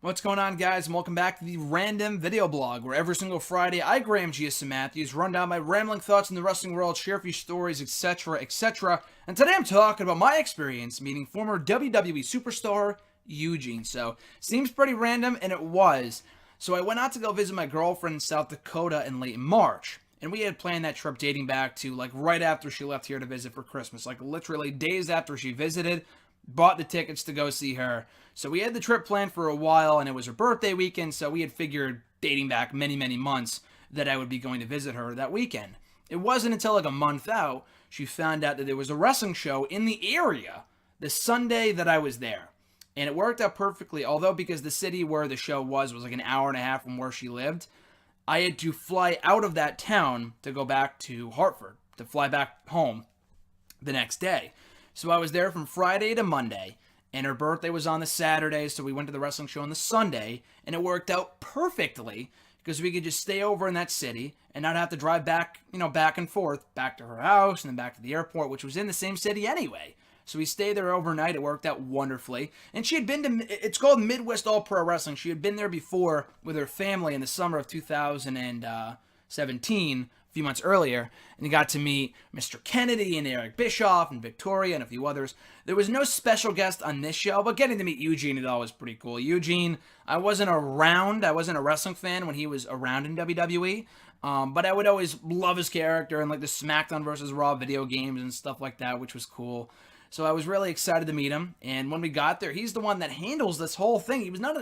What's going on, guys, and welcome back to the Random Video Blog, where every single Friday I, Graham G.S. Matthews, run down my rambling thoughts in the wrestling world, share a few stories, etc., etc. And today I'm talking about my experience meeting former WWE Superstar Eugene. So, seems pretty random, and it was. So I went out to go visit my girlfriend in South Dakota in late March. And we had planned that trip dating back to, right after she left here to visit for Christmas. Literally days after she visited, bought the tickets to go see her. So we had the trip planned for a while, and it was her birthday weekend, so we had figured, dating back many, many months, that I would be going to visit her that weekend. It wasn't until a month out, she found out that there was a wrestling show in the area the Sunday that I was there. And it worked out perfectly, although because the city where the show was an hour and a half from where she lived, I had to fly out of that town to go back to Hartford, to fly back home the next day. So I was there from Friday to Monday, and her birthday was on the Saturday, so we went to the wrestling show on the Sunday, and it worked out perfectly because we could just stay over in that city and not have to drive back, back and forth, back to her house and then back to the airport, which was in the same city anyway. So we stayed there overnight. It worked out wonderfully. And she had been to, it's called Midest All Pro Wrestling. She had been there before with her family in the summer of 2017, a few months earlier, and you got to meet Mr. Kennedy and Eric Bischoff and Victoria and a few others. There was no special guest on this show, but getting to meet Eugene at all was pretty cool. Eugene, I wasn't a wrestling fan when he was around in WWE, but I would always love his character and the SmackDown versus Raw video games and stuff like that, which was cool. So I was really excited to meet him, and when we got there, he's the one that handles this whole thing. He was not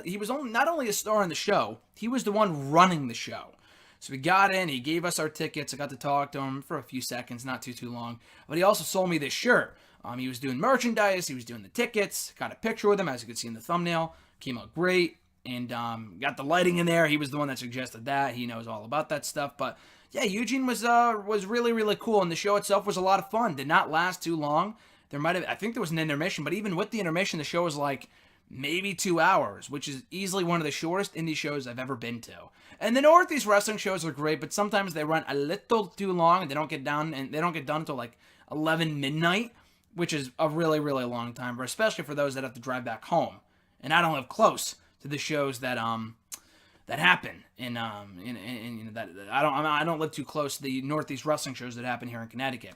only a star in the show, he was the one running the show. So we got in, he gave us our tickets, I got to talk to him for a few seconds, not too long, but he also sold me this shirt. He was doing merchandise, he was doing the tickets, got a picture with him, as you could see in the thumbnail, came out great, and got the lighting in there. He was the one that suggested that, he knows all about that stuff, but yeah, Eugene was really, really cool, and the show itself was a lot of fun, did not last too long. I think there was an intermission, but even with the intermission, the show was maybe 2 hours, which is easily one of the shortest indie shows I've ever been to. And the Northeast wrestling shows are great, but sometimes they run a little too long, and they don't get done until 11 midnight, which is a really, really long time, especially for those that have to drive back home. And I don't live close to the shows that happen I don't live too close to the Northeast wrestling shows that happen here in Connecticut.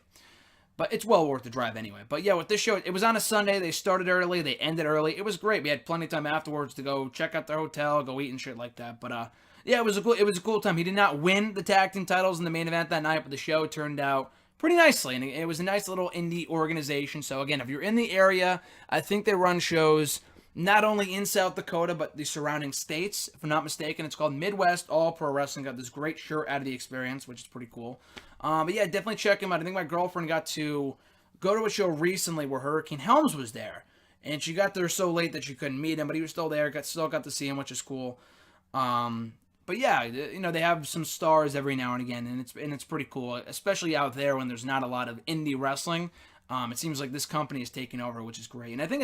But it's well worth the drive anyway. But yeah, with this show, it was on a Sunday. They started early. They ended early. It was great. We had plenty of time afterwards to go check out the hotel, go eat and shit like that. But yeah, it was a cool time. He did not win the tag team titles in the main event that night, but the show turned out pretty nicely. And it was a nice little indie organization. So again, if you're in the area, I think they run shows not only in South Dakota, but the surrounding states. If I'm not mistaken, it's called Midest All Pro Wrestling. Got this great shirt out of the experience, which is pretty cool. But yeah, definitely check him out. I think my girlfriend got to go to a show recently where Hurricane Helms was there. And she got there so late that she couldn't meet him, but he was still there. Still got to see him, which is cool. But yeah, they have some stars every now and again, and it's pretty cool, especially out there when there's not a lot of indie wrestling. It seems like this company is taking over, which is great. And I think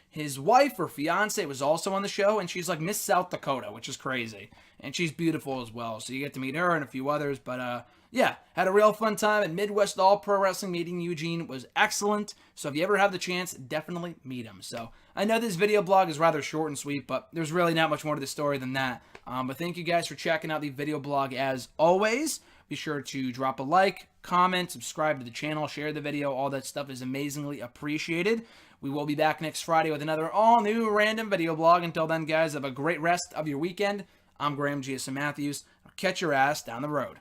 his wife or fiance was also on the show, and she's Miss South Dakota, which is crazy. And she's beautiful as well, so you get to meet her and a few others. But yeah, had a real fun time at Midest All Pro Wrestling. Meeting Eugene was excellent, so if you ever have the chance, definitely meet him. So I know this video blog is rather short and sweet, but there's really not much more to the story than that. But thank you guys for checking out the video blog as always. Be sure to drop a like, comment, subscribe to the channel, share the video. All that stuff is amazingly appreciated. We will be back next Friday with another all-new random video blog. Until then, guys, have a great rest of your weekend. I'm Graham G.S. Matthews. I'll catch your ass down the road.